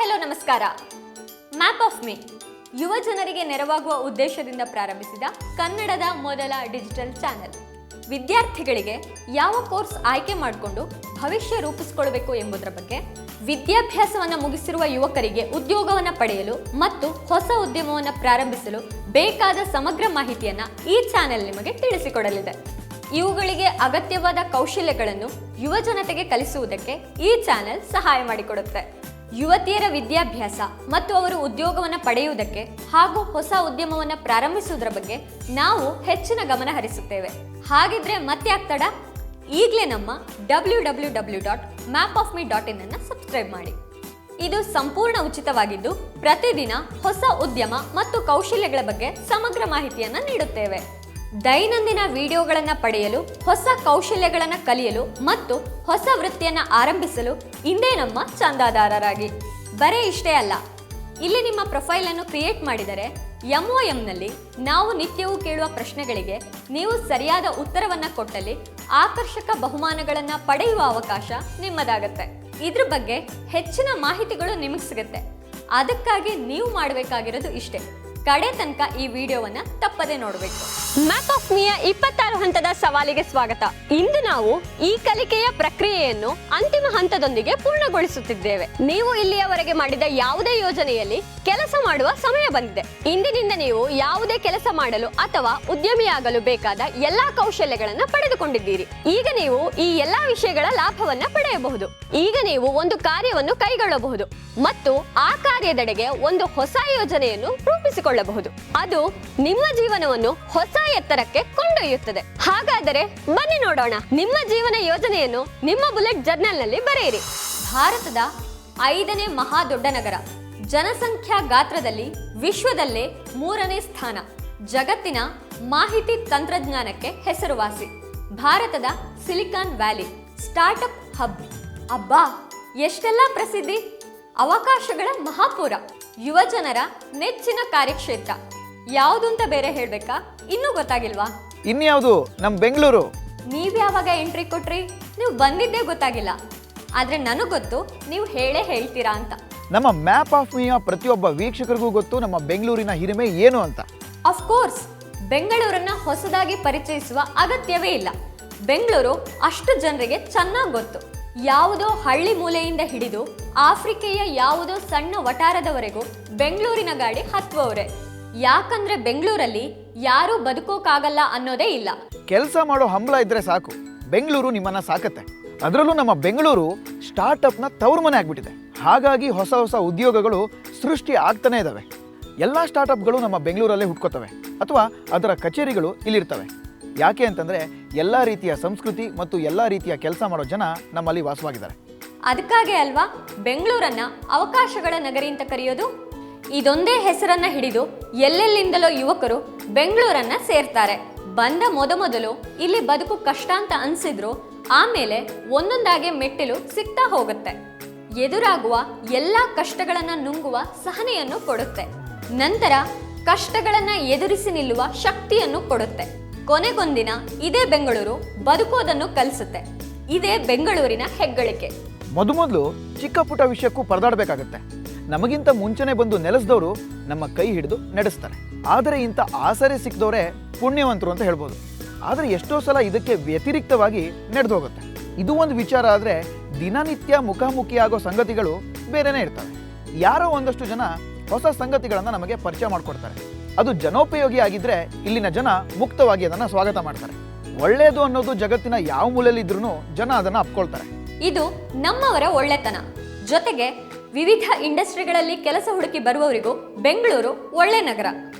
Hello ನಮಸ್ಕಾರ. Map of me ಯುವ ಜನರಿಗೆ ನೆರವಾಗುವ ಉದ್ದೇಶದಿಂದ ಪ್ರಾರಂಭಿಸಿದ ಕನ್ನಡದ ಮೊದಲ ಡಿಜಿಟಲ್ ಚಾನೆಲ್. ವಿದ್ಯಾರ್ಥಿಗಳಿಗೆ ಯಾವ ಕೋರ್ಸ್ ಆಯ್ಕೆ ಮಾಡಿಕೊಂಡು ಭವಿಷ್ಯ ರೂಪಿಸಿಕೊಳ್ಳಬೇಕು ಎಂಬುದರ ಬಗ್ಗೆ, ವಿದ್ಯಾಭ್ಯಾಸವನ್ನು ಮುಗಿಸಿರುವ ಯುವಕರಿಗೆ ಉದ್ಯೋಗವನ್ನು ಪಡೆಯಲು ಮತ್ತು ಹೊಸ ಉದ್ಯಮವನ್ನು ಪ್ರಾರಂಭಿಸಲು ಬೇಕಾದ ಸಮಗ್ರ ಮಾಹಿತಿಯನ್ನು ಈ ಚಾನೆಲ್ ನಿಮಗೆ ತಿಳಿಸಿಕೊಡಲಿದೆ. ಇವುಗಳಿಗೆ ಅಗತ್ಯವಾದ ಕೌಶಲ್ಯಗಳನ್ನು ಯುವ ಜನತೆಗೆ ಕಲಿಸುವುದಕ್ಕೆ ಈ ಚಾನೆಲ್ ಸಹಾಯ ಮಾಡಿಕೊಡುತ್ತೆ. ಯುವತಿಯರ ವಿದ್ಯಾಭ್ಯಾಸ ಮತ್ತು ಅವರು ಉದ್ಯೋಗವನ್ನು ಪಡೆಯುವುದಕ್ಕೆ ಹಾಗೂ ಹೊಸ ಉದ್ಯಮವನ್ನು ಪ್ರಾರಂಭಿಸುವುದರ ಬಗ್ಗೆ ನಾವು ಹೆಚ್ಚಿನ ಗಮನ ಹರಿಸುತ್ತೇವೆ. ಹಾಗಿದ್ರೆ ಮತ್ತೆ ಆಗ್ತಡ, ಈಗಲೇ ನಮ್ಮ www.mapofme.in ಅನ್ನು ಸಬ್ಸ್ಕ್ರೈಬ್ ಮಾಡಿ. ಇದು ಸಂಪೂರ್ಣ ಉಚಿತವಾಗಿದ್ದು ಪ್ರತಿದಿನ ಹೊಸ ಉದ್ಯಮ ಮತ್ತು ಕೌಶಲ್ಯಗಳ ಬಗ್ಗೆ ಸಮಗ್ರ ಮಾಹಿತಿಯನ್ನು ನೀಡುತ್ತೇವೆ. ದೈನಂದಿನ ವಿಡಿಯೋಗಳನ್ನು ಪಡೆಯಲು, ಹೊಸ ಕೌಶಲ್ಯಗಳನ್ನು ಕಲಿಯಲು ಮತ್ತು ಹೊಸ ವೃತ್ತಿಯನ್ನು ಆರಂಭಿಸಲು ಇಂದೇ ನಮ್ಮ ಚಂದಾದಾರರಾಗಿ. ಬರೀ ಇಷ್ಟೇ ಅಲ್ಲ, ಇಲ್ಲಿ ನಿಮ್ಮ ಪ್ರೊಫೈಲನ್ನು ಕ್ರಿಯೇಟ್ ಮಾಡಿದರೆ MOMನಲ್ಲಿ ನಾವು ನಿತ್ಯವೂ ಕೇಳುವ ಪ್ರಶ್ನೆಗಳಿಗೆ ನೀವು ಸರಿಯಾದ ಉತ್ತರವನ್ನು ಕೊಟ್ಟಲ್ಲಿ ಆಕರ್ಷಕ ಬಹುಮಾನಗಳನ್ನು ಪಡೆಯುವ ಅವಕಾಶ ನಿಮ್ಮದಾಗತ್ತೆ. ಇದ್ರ ಬಗ್ಗೆ ಹೆಚ್ಚಿನ ಮಾಹಿತಿಗಳು ನಿಮಗೆ ಸಿಗುತ್ತೆ. ಅದಕ್ಕಾಗಿ ನೀವು ಮಾಡಬೇಕಾಗಿರೋದು ಇಷ್ಟೇ, ಕಡೆ ತನಕ ಈ ವಿಡಿಯೋವನ್ನ ತಪ್ಪದೆ ನೋಡಬೇಕು. ಮ್ಯಾಪ್ ಆಫ್ ಮಿಯ 26 ಹಂತದ ಸವಾಲಿಗೆ ಸ್ವಾಗತ. ಇಂದು ನಾವು ಈ ಕಲಿಕೆಯ ಪ್ರಕ್ರಿಯೆಯನ್ನು ಅಂತಿಮ ಹಂತದೊಂದಿಗೆ ಪೂರ್ಣಗೊಳಿಸುತ್ತಿದ್ದೇವೆ. ನೀವು ಇಲ್ಲಿಯವರೆಗೆ ಮಾಡಿದ ಯಾವುದೇ ಯೋಜನೆಯಲ್ಲಿ ಕೆಲಸ ಮಾಡುವ ಸಮಯ ಬಂದಿದೆ. ಇಂದಿನಿಂದ ನೀವು ಯಾವುದೇ ಕೆಲಸ ಮಾಡಲು ಅಥವಾ ಉದ್ಯಮಿಯಾಗಲು ಬೇಕಾದ ಎಲ್ಲಾ ಕೌಶಲ್ಯಗಳನ್ನು ಪಡೆದುಕೊಂಡಿದ್ದೀರಿ. ಈಗ ನೀವು ಈ ಎಲ್ಲಾ ವಿಷಯಗಳ ಲಾಭವನ್ನ ಪಡೆಯಬಹುದು. ಈಗ ನೀವು ಒಂದು ಕಾರ್ಯವನ್ನು ಕೈಗೊಳ್ಳಬಹುದು ಮತ್ತು ಆ ಕಾರ್ಯದೆಡೆಗೆ ಒಂದು ಹೊಸ ಯೋಜನೆಯನ್ನು ರೂಪಿಸಿಕೊಳ್ಳಬಹುದು. ಅದು ನಿಮ್ಮ ಜೀವನವನ್ನು ಹೊಸ ಎತ್ತರಕ್ಕೆ ಕೊಂಡೊಯ್ಯುತ್ತದೆ. ಹಾಗಾದರೆ ಬನ್ನಿ ನೋಡೋಣ, ನಿಮ್ಮ ಜೀವನ ಯೋಜನೆಯನ್ನು ನಿಮ್ಮ ಬುಲೆಟ್ ಜರ್ನಲ್ನಲ್ಲಿ ಬರೆಯಿರಿ. ಭಾರತದ 5ನೇ ಮಹಾ ದೊಡ್ಡ ನಗರ, ಜನಸಂಖ್ಯಾ ಗಾತ್ರದಲ್ಲಿ ವಿಶ್ವದಲ್ಲೇ 3ನೇ ಸ್ಥಾನ, ಜಗತ್ತಿನ ಮಾಹಿತಿ ತಂತ್ರಜ್ಞಾನಕ್ಕೆ ಹೆಸರುವಾಸಿ, ಭಾರತದ ಸಿಲಿಕಾನ್ ವ್ಯಾಲಿ, ಸ್ಟಾರ್ಟ್ಅಪ್ ಹಬ್. ಅಬ್ಬಾ, ಎಷ್ಟೆಲ್ಲ ಪ್ರಸಿದ್ಧಿ! ಅವಕಾಶಗಳ ಮಹಾಪುರ, ಯುವ ಜನರ ನೆಚ್ಚಿನ ಕಾರ್ಯಕ್ಷೇತ್ರ. ಯಾವುದು ಅಂತ ಬೇರೆ ಹೇಳ್ಬೇಕಾ? ಇನ್ನೂ ಗೊತ್ತಾಗಿಲ್ವಾ? ಇನ್ಯಾವುದು? ನಮ್ ಬೆಂಗಳೂರು. ನೀವ್ಯಾವಾಗ ಎಂಟ್ರಿ ಕೊಟ್ರಿ? ನೀವು ಬಂದಿದ್ದೇ ಗೊತ್ತಾಗಿಲ್ಲ. ಆದ್ರೆ ನನಗ್ ಗೊತ್ತು, ನೀವು ಹೇಳೇ ಹೇಳ್ತೀರಾ ಅಂತ. ನಮ್ಮ ಮ್ಯಾಪ್ ಆಫ್ ಮಿಯ ಪ್ರತಿಯೊಬ್ಬ ವೀಕ್ಷಕರಿಗೂ ಗೊತ್ತು ನಮ್ಮ ಬೆಂಗಳೂರಿನ ಹಿರಿಮೆ ಏನು ಅಂತ. ಅಫ್ಕೋರ್ಸ್, ಬೆಂಗಳೂರನ್ನ ಹೊಸದಾಗಿ ಪರಿಚಯಿಸುವ ಅಗತ್ಯವೇ ಇಲ್ಲ. ಬೆಂಗಳೂರು ಅಷ್ಟು ಜನರಿಗೆ ಚೆನ್ನಾಗಿ ಗೊತ್ತು. ಯಾವುದೋ ಹಳ್ಳಿ ಮೂಲೆಯಿಂದ ಹಿಡಿದು ಆಫ್ರಿಕೆಯ ಯಾವುದೋ ಸಣ್ಣ ವಟಾರದವರೆಗೂ ಬೆಂಗಳೂರಿನ ಗಾಡಿ ಹತ್ತುವವರೇ. ಯಾಕಂದ್ರೆ ಬೆಂಗಳೂರಲ್ಲಿ ಯಾರೂ ಬದುಕೋಕಾಗಲ್ಲ ಅನ್ನೋದೇ ಇಲ್ಲ. ಕೆಲಸ ಮಾಡೋ ಹಂಬಲ ಇದ್ರೆ ಸಾಕು, ಬೆಂಗಳೂರು ನಿಮ್ಮನ್ನ ಸಾಕತ್ತೆ. ಅದರಲ್ಲೂ ನಮ್ಮ ಬೆಂಗಳೂರು ಸ್ಟಾರ್ಟ್ಅಪ್ನ ತವರು ಮನೆ ಆಗ್ಬಿಟ್ಟಿದೆ. ಹಾಗಾಗಿ ಹೊಸ ಹೊಸ ಉದ್ಯೋಗಗಳು ಸೃಷ್ಟಿ ಆಗ್ತಾನೆ ಇದಾವೆ. ಎಲ್ಲ ಸ್ಟಾರ್ಟ್ಅಪ್ಗಳು ನಮ್ಮ ಬೆಂಗಳೂರಲ್ಲೇ ಹುಟ್ಕೋತವೆ ಅಥವಾ ಅದರ ಕಚೇರಿಗಳು ಇಲ್ಲಿರ್ತವೆ. ಯಾಕೆ ಅಂತಂದ್ರೆ ಎಲ್ಲ ರೀತಿಯ ಸಂಸ್ಕೃತಿ ಮತ್ತು ಎಲ್ಲ ರೀತಿಯ ಕೆಲಸ ಮಾಡೋ ಜನ ನಮ್ಮಲ್ಲಿ ವಾಸವಾಗಿದ್ದಾರೆ. ಅದಕ್ಕಾಗೆ ಅಲ್ವಾ ಬೆಂಗಳೂರನ್ನ ಅವಕಾಶಗಳ ನಗರಿ ಅಂತ ಕರೆಯೋದು. ಇದೊಂದೇ ಹೆಸರನ್ನ ಹಿಡಿದು ಎಲ್ಲೆಲ್ಲಿಂದಲೋ ಯುವಕರು ಬೆಂಗಳೂರನ್ನ ಸೇರ್ತಾರೆ. ಬಂದ ಮೊದಲು ಇಲ್ಲಿ ಬದುಕು ಕಷ್ಟ ಅಂತ ಅನ್ಸಿದ್ರು, ಆಮೇಲೆ ಒಂದೊಂದಾಗೆ ಮೆಟ್ಟಿಲು ಸಿಗ್ತಾ ಹೋಗುತ್ತೆ. ಎದುರಾಗುವ ಎಲ್ಲ ಕಷ್ಟಗಳನ್ನ ನುಂಗುವ ಸಹನೆಯನ್ನು ಕೊಡುತ್ತೆ. ನಂತರ ಕಷ್ಟಗಳನ್ನ ಎದುರಿಸಿ ನಿಲ್ಲುವ ಶಕ್ತಿಯನ್ನು ಕೊಡುತ್ತೆ. ಕೊನೆಗೊಂದಿನ ಇದೇ ಬೆಂಗಳೂರು ಬದುಕೋದನ್ನು ಕಲಿಸುತ್ತೆ. ಇದೇ ಬೆಂಗಳೂರಿನ ಹೆಗ್ಗಳಿಕೆ. ಮೊದಲು ಚಿಕ್ಕ ಪುಟ್ಟ ವಿಷಯಕ್ಕೂ ಪರದಾಡಬೇಕಾಗತ್ತೆ. ನಮಗಿಂತ ಮುಂಚೆನೆ ಬಂದು ನೆಲೆಸಿದವರು ನಮ್ಮ ಕೈ ಹಿಡಿದು ನಡೆಸ್ತಾರೆ. ಆದರೆ ಇಂಥ ಆಸರೆ ಸಿಕ್ಕದವರೇ ಪುಣ್ಯವಂತರು ಅಂತ ಹೇಳ್ಬೋದು. ಆದರೆ ಎಷ್ಟೋ ಸಲ ಇದಕ್ಕೆ ವ್ಯತಿರಿಕ್ತವಾಗಿ ನಡೆದು ಹೋಗುತ್ತೆ. ಇದು ಒಂದು ವಿಚಾರ. ಆದರೆ ದಿನನಿತ್ಯ ಮುಖಾಮುಖಿ ಆಗೋ ಸಂಗತಿಗಳು ಬೇರೆನೇ ಇರ್ತವೆ. ಯಾರೋ ಒಂದಷ್ಟು ಜನ ಹೊಸ ಸಂಗತಿಗಳನ್ನು ನಮಗೆ ಪರಿಚಯ ಮಾಡಿಕೊಡ್ತಾರೆ. ಅದು ಜನೋಪಯೋಗಿ ಆಗಿದ್ರೆ ಇಲ್ಲಿನ ಜನ ಮುಕ್ತವಾಗಿ ಅದನ್ನು ಸ್ವಾಗತ ಮಾಡ್ತಾರೆ. ಒಳ್ಳೆಯದು ಅನ್ನೋದು ಜಗತ್ತಿನ ಯಾವ ಮೂಲೆಯಲ್ಲಿ ಇದ್ರೂ ಜನ ಅದನ್ನು ಅಪ್ಕೊಳ್ತಾರೆ. ಇದು ನಮ್ಮವರ ಒಳ್ಳೆತನ. ಜೊತೆಗೆ ವಿವಿಧ ಇಂಡಸ್ಟ್ರಿಗಳಲ್ಲಿ ಕೆಲಸ ಹುಡುಕಿ ಬರುವವರಿಗೂ ಬೆಂಗಳೂರು ಒಳ್ಳೆ ನಗರ.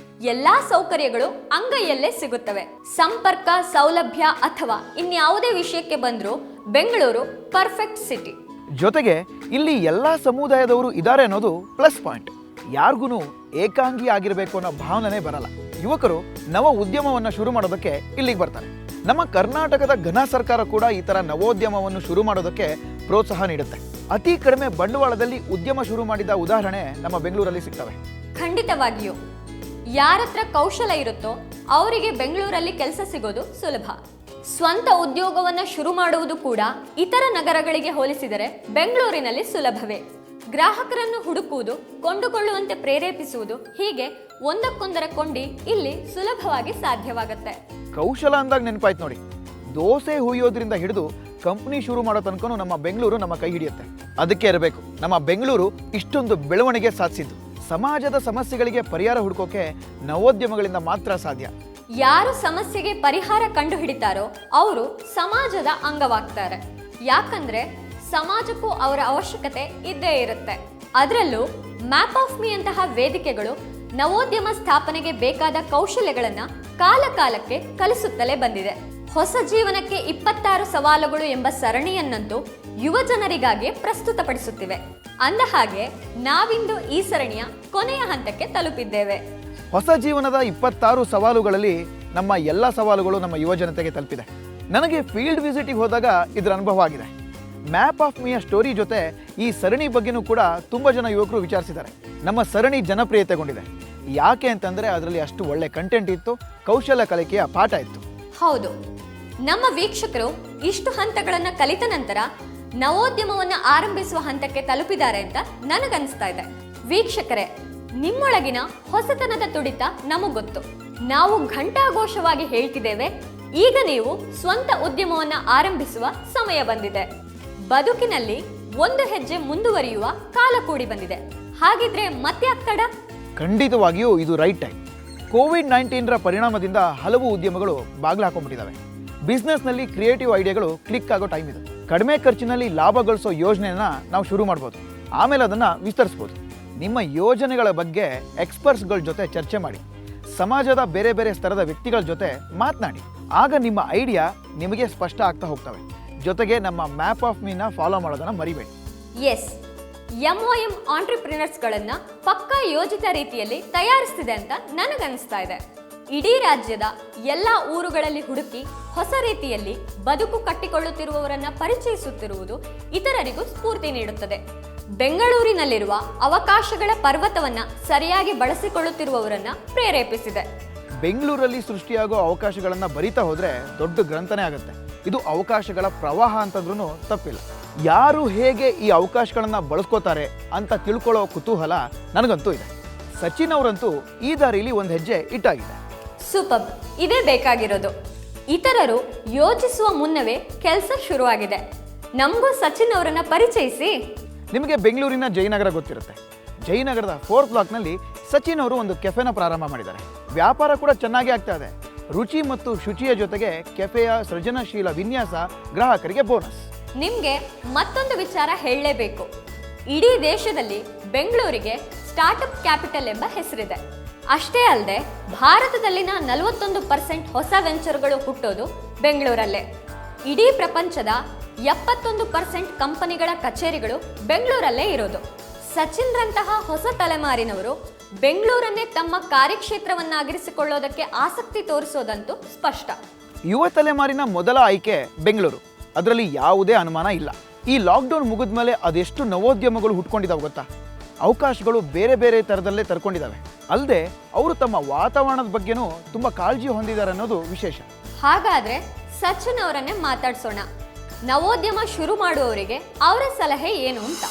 ಎಲ್ಲಾ ಸೌಕರ್ಯಗಳು ಅಂಗೈಯಲ್ಲೇ ಸಿಗುತ್ತವೆ. ಸಂಪರ್ಕ, ಸೌಲಭ್ಯ ಅಥವಾ ಇನ್ಯಾವುದೇ ವಿಷಯಕ್ಕೆ ಬಂದರೂ ಬೆಂಗಳೂರು ಪರ್ಫೆಕ್ಟ್ ಸಿಟಿ. ಜೊತೆಗೆ ಇಲ್ಲಿ ಎಲ್ಲಾ ಸಮುದಾಯದವರು ಇದ್ದಾರೆ ಅನ್ನೋದು ಪ್ಲಸ್ ಪಾಯಿಂಟ್. ಯಾರಿಗೂ ಏಕಾಂಗಿ ಆಗಿರಬೇಕು ಅನ್ನೋ ಭಾವನೆ ಬರಲ್ಲ. ಯುವಕರು ನವ ಉದ್ಯಮವನ್ನು ಶುರು ಮಾಡೋದಕ್ಕೆ ಇಲ್ಲಿಗೆ ಬರ್ತಾರೆ. ನಮ್ಮ ಕರ್ನಾಟಕದ ಘನ ಸರ್ಕಾರ ಕೂಡ ಈ ತರ ನವೋದ್ಯಮವನ್ನು ಶುರು ಮಾಡೋದಕ್ಕೆ ಪ್ರೋತ್ಸಾಹ ನೀಡುತ್ತೆ. ಅತಿ ಕಡಿಮೆ ಬಂಡವಾಳದಲ್ಲಿ ಉದ್ಯಮ ಶುರು ಮಾಡಿದ ಉದಾಹರಣೆ ನಮ್ಮ ಬೆಂಗಳೂರಲ್ಲಿ ಸಿಗ್ತವೆ. ಖಂಡಿತವಾಗಿಯೂ ಯಾರತ್ರ ಕೌಶಲ ಇರುತ್ತೋ ಅವರಿಗೆ ಬೆಂಗಳೂರಲ್ಲಿ ಕೆಲಸ ಸಿಗೋದು ಸುಲಭ. ಸ್ವಂತ ಉದ್ಯೋಗವನ್ನು ಶುರು ಮಾಡುವುದು ಕೂಡ ಇತರ ನಗರಗಳಿಗೆ ಹೋಲಿಸಿದರೆ ಬೆಂಗಳೂರಿನಲ್ಲಿ ಸುಲಭವೇ. ಗ್ರಾಹಕರನ್ನು ಹುಡುಕುವುದು, ಕೊಂಡುಕೊಳ್ಳುವಂತೆ ಪ್ರೇರೇಪಿಸುವುದು, ಹೀಗೆ ಒಂದಕ್ಕೊಂದರ ಕೊಂಡಿ ಇಲ್ಲಿ ಸುಲಭವಾಗಿ ಸಾಧ್ಯವಾಗುತ್ತೆ. ಕೌಶಲ ಅಂದಾಗ ನೆನಪಾಯ್ತು ನೋಡಿ, ದೋಸೆ ಹುಯ್ಯೋದ್ರಿಂದ ಹಿಡಿದು ಕಂಪ್ನಿ ಶುರು ಮಾಡೋ ತನಕನೂ ನಮ್ಮ ಬೆಂಗಳೂರು ನಮ್ಮ ಕೈ ಹಿಡಿಯುತ್ತೆ. ಅದಕ್ಕೆ ಇರಬೇಕು ನಮ್ಮ ಬೆಂಗಳೂರು ಇಷ್ಟೊಂದು ಬೆಳವಣಿಗೆ ಸಾಧಿಸಿದ್ದು. ಸಮಾಜದ ಸಮಸ್ಯೆಗಳಿಗೆ ಪರಿಹಾರ ಹುಡುಕೋಕೆ ನವೋದ್ಯಮಗಳಿಂದ ಮಾತ್ರ ಸಾಧ್ಯ. ಯಾರು ಸಮಸ್ಯೆಗೆ ಪರಿಹಾರ ಕಂಡು ಹಿಡಿತಾರೋ ಅವರು ಸಮಾಜದ ಅಂಗವಾಗ್ತಾರೆ. ಯಾಕಂದ್ರೆ ಸಮಾಜಕ್ಕೂ ಅವರ ಅವಶ್ಯಕತೆ ಇದ್ದೇ ಇರುತ್ತೆ. ಅದರಲ್ಲೂ ಮ್ಯಾಪ್ ಆಫ್ ಮೀ ಅಂತಹ ವೇದಿಕೆಗಳು ನವೋದ್ಯಮ ಸ್ಥಾಪನೆಗೆ ಬೇಕಾದ ಕೌಶಲ್ಯಗಳನ್ನ ಕಾಲ ಕಾಲಕ್ಕೆ ಕಲಿಸುತ್ತಲೇ ಬಂದಿದೆ. ಹೊಸ ಜೀವನಕ್ಕೆ 26 ಸವಾಲುಗಳು ಎಂಬ ಸರಣಿಯನ್ನಂತೂ ಯುವ ಜನರಿಗಾಗಿ ಪ್ರಸ್ತುತಪಡಿಸುತ್ತಿವೆ. ಅಂದ ಹಾಗೆ ನಾವಿಂದು ಈ ಸರಣಿಯ ಕೊನೆಯ ಹಂತಕ್ಕೆ ತಲುಪಿದ್ದೇವೆ. ಹೊಸ ಜೀವನದ 26 ಸವಾಲುಗಳಲ್ಲಿ ನಮ್ಮ ಎಲ್ಲ ಸವಾಲುಗಳು ನಮ್ಮ ಯುವ ಜನತೆಗೆ ತಲುಪಿದೆ. ನನಗೆ ಫೀಲ್ಡ್ ವಿಸಿಟಿಗೆ ಹೋದಾಗ ಇದರ ಅನುಭವ ಆಗಿದೆ. ಮ್ಯಾಪ್ ಆಫ್ ಮೀಯ ಸ್ಟೋರಿ ಜೊತೆ ಈ ಸರಣಿ ಬಗ್ಗೆನೂ ಕೂಡ ತುಂಬ ಜನ ಯುವಕರು ವಿಚಾರಿಸಿದ್ದಾರೆ. ನಮ್ಮ ಸರಣಿ ಜನಪ್ರಿಯತೆಗೊಂಡಿದೆ. ಯಾಕೆ ಅಂತಂದರೆ ಅದರಲ್ಲಿ ಅಷ್ಟು ಒಳ್ಳೆ ಕಂಟೆಂಟ್ ಇತ್ತು, ಕೌಶಲ ಕಲಿಕೆಯ ಪಾಠ ಇತ್ತು. ಹೌದು, ನಮ್ಮ ವೀಕ್ಷಕರು ಇಷ್ಟು ಹಂತಗಳನ್ನ ಕಲಿತ ನಂತರ ನವೋದ್ಯಮವನ್ನು ಆರಂಭಿಸುವ ಹಂತಕ್ಕೆ ತಲುಪಿದ್ದಾರೆ ಅಂತ ನನಗನ್ನಿಸ್ತಾ ಇದೆ. ವೀಕ್ಷಕರೇ, ನಿಮ್ಮೊಳಗಿನ ಹೊಸತನದ ತುಡಿತ ನಮಗೊತ್ತು. ನಾವು ಘಂಟಾಘೋಷವಾಗಿ ಹೇಳ್ತಿದ್ದೇವೆ, ಈಗ ನೀವು ಸ್ವಂತ ಉದ್ಯಮವನ್ನು ಆರಂಭಿಸುವ ಸಮಯ ಬಂದಿದೆ. ಬದುಕಿನಲ್ಲಿ ಒಂದು ಹೆಜ್ಜೆ ಮುಂದುವರಿಯುವ ಕಾಲ ಕೂಡಿ ಬಂದಿದೆ. ಹಾಗಿದ್ರೆ ಮತ್ತೆ ತಡ? ಖಂಡಿತವಾಗಿಯೂ ಇದು ರೈಟ್ ಟೈಮ್. ಕೋವಿಡ್-19ರ ಪರಿಣಾಮದಿಂದ ಹಲವು ಉದ್ಯಮಗಳು ಬಾಗಿಲು ಹಾಕೊಂಡ್ಬಿಟ್ಟಿದ್ದಾವೆ. ಬಿಸ್ನೆಸ್ನಲ್ಲಿ ಕ್ರಿಯೇಟಿವ್ ಐಡಿಯಾಗಳು ಕ್ಲಿಕ್ ಆಗೋ ಟೈಮ್ ಇದು. ಕಡಿಮೆ ಖರ್ಚಿನಲ್ಲಿ ಲಾಭ ಗಳಿಸೋ ಯೋಜನೆಯನ್ನ ನಾವು ಶುರು ಮಾಡ್ಬೋದು, ಆಮೇಲೆ ಅದನ್ನು ವಿಸ್ತರಿಸ್ಬೋದು. ನಿಮ್ಮ ಯೋಜನೆಗಳ ಬಗ್ಗೆ ಎಕ್ಸ್ಪರ್ಟ್ಸ್ಗಳ ಜೊತೆ ಚರ್ಚೆ ಮಾಡಿ, ಸಮಾಜದ ಬೇರೆ ಬೇರೆ ಸ್ತರದ ವ್ಯಕ್ತಿಗಳ ಜೊತೆ ಮಾತನಾಡಿ. ಆಗ ನಿಮ್ಮ ಐಡಿಯಾ ನಿಮಗೆ ಸ್ಪಷ್ಟ ಆಗ್ತಾ ಹೋಗ್ತವೆ. ಜೊತೆಗೆ ನಮ್ಮ ಮ್ಯಾಪ್ ಆಫ್ ಮೀನ ಫಾಲೋ ಮಾಡೋದನ್ನ ಮರಿಬೇಡಿ. ಎಸ್, MOM ಆಂಟ್ರಪ್ರಿನರ್ಸ್ಗಳನ್ನ ಪಕ್ಕಾ ಯೋಜಿತ ರೀತಿಯಲ್ಲಿ ತಯಾರಿಸ್ತಿದೆ ಅಂತ ನನಗನ್ನಿಸ್ತಾ ಇದೆ. ಇಡೀ ರಾಜ್ಯದ ಎಲ್ಲ ಊರುಗಳಲ್ಲಿ ಹುಡುಕಿ ಹೊಸ ರೀತಿಯಲ್ಲಿ ಬದುಕು ಕಟ್ಟಿಕೊಳ್ಳುತ್ತಿರುವವರನ್ನ ಪರಿಚಯಿಸುತ್ತಿರುವುದು ಇತರರಿಗೂ ಸ್ಫೂರ್ತಿ ನೀಡುತ್ತದೆ. ಬೆಂಗಳೂರಿನಲ್ಲಿರುವ ಅವಕಾಶಗಳ ಪರ್ವತವನ್ನ ಸರಿಯಾಗಿ ಬಳಸಿಕೊಳ್ಳುತ್ತಿರುವವರನ್ನ ಪ್ರೇರೇಪಿಸಿದೆ. ಬೆಂಗಳೂರಲ್ಲಿ ಸೃಷ್ಟಿಯಾಗೋ ಅವಕಾಶಗಳನ್ನು ಬರಿತಾ ಹೋದ್ರೆ ದೊಡ್ಡ ಗ್ರಂಥನೇ ಆಗುತ್ತೆ. ಇದು ಅವಕಾಶಗಳ ಪ್ರವಾಹ ಅಂತಂದ್ರೂ ತಪ್ಪಿಲ್ಲ. ಯಾರು ಹೇಗೆ ಈ ಅವಕಾಶಗಳನ್ನು ಬಳಸ್ಕೋತಾರೆ ಅಂತ ತಿಳ್ಕೊಳ್ಳೋ ಕುತೂಹಲ ನನಗಂತೂ ಇದೆ. ಸಚಿನ್ ಅವರಂತೂ ಈ ದಾರಿಲಿ ಒಂದು ಹೆಜ್ಜೆ ಇಟ್ಟಾಗಿದೆ. ಸೂಪರ್, ಇದೇ ಬೇಕಾಗಿರೋದು. ಇತರರು ಯೋಚಿಸುವ ಮುನ್ನವೇ ಕೆಲಸ ಶುರುವಾಗಿದೆ. ನಮಗೂ ಸಚಿನ್ ಅವರನ್ನ ಪರಿಚಯಿಸಿ. ನಿಮಗೆ ಬೆಂಗಳೂರಿನ ಜಯನಗರ ಗೊತ್ತಿರುತ್ತೆ. ಜಯನಗರದ 4th ಬ್ಲಾಕ್ನಲ್ಲಿ ಸಚಿನ್ ಅವರು ಒಂದು ಕೆಫೆನ ಪ್ರಾರಂಭ ಮಾಡಿದ್ದಾರೆ. ವ್ಯಾಪಾರ ಕೂಡ ಚೆನ್ನಾಗಿ ಆಗ್ತಾ ಇದೆ. ರುಚಿ ಮತ್ತು ಶುಚಿಯ ಜೊತೆಗೆ ಕೆಫೆಯ ಸೃಜನಶೀಲ ವಿನ್ಯಾಸ ಗ್ರಾಹಕರಿಗೆ ಬೋನಸ್. ನಿಮಗೆ ಮತ್ತೊಂದು ವಿಚಾರ ಹೇಳಲೇಬೇಕು. ಇಡೀ ದೇಶದಲ್ಲಿ ಬೆಂಗಳೂರಿಗೆ ಸ್ಟಾರ್ಟ್ಅಪ್ ಕ್ಯಾಪಿಟಲ್ ಎಂಬ ಹೆಸರಿದೆ. ಅಷ್ಟೇ ಅಲ್ಲದೆ ಭಾರತದಲ್ಲಿನ 41% ಹೊಸ ವೆಂಚರ್ಗಳು ಹುಟ್ಟೋದು ಬೆಂಗಳೂರಲ್ಲೇ. ಇಡೀ ಪ್ರಪಂಚದ 71% ಕಂಪನಿಗಳ ಕಚೇರಿಗಳು ಬೆಂಗಳೂರಲ್ಲೇ ಇರೋದು. ಸಚಿನ್ ರಂತಹ ಹೊಸ ತಲೆಮಾರಿನವರು ಬೆಂಗಳೂರನ್ನೇ ತಮ್ಮ ಕಾರ್ಯಕ್ಷೇತ್ರವನ್ನಾಗಿರಿಸಿಕೊಳ್ಳೋದಕ್ಕೆ ಆಸಕ್ತಿ ತೋರಿಸೋದಂತೂ ಸ್ಪಷ್ಟ. ಯುವ ತಲೆಮಾರಿನ ಮೊದಲ ಆಯ್ಕೆ ಬೆಂಗಳೂರು, ಅದರಲ್ಲಿ ಯಾವುದೇ ಅನುಮಾನ ಇಲ್ಲ. ಈ ಲಾಕ್ಡೌನ್ ಮುಗಿದ ಮೇಲೆ ಅದೆಷ್ಟು ನವೋದ್ಯಮಗಳು ಹುಟ್ಕೊಂಡಿದ್ದಾವೆ ಗೊತ್ತಾ? ಅವಕಾಶಗಳು ಬೇರೆ ಬೇರೆ ಥರದಲ್ಲೇ ತರ್ಕೊಂಡಿದ್ದಾವೆ. ಅಲ್ಲದೆ ಅವರು ತಮ್ಮ ವಾತಾವರಣದ ಬಗ್ಗೆನೂ ತುಂಬ ಕಾಳಜಿ ಹೊಂದಿದ್ದಾರೆ ಅನ್ನೋದು ವಿಶೇಷ. ಹಾಗಾದ್ರೆ ಸಚಿನ್ ಅವರನ್ನೇ ಮಾತಾಡ್ಸೋಣ. ನವೋದ್ಯಮ ಶುರು ಮಾಡುವವರಿಗೆ ಅವರ ಸಲಹೆ ಏನು ಅಂತ.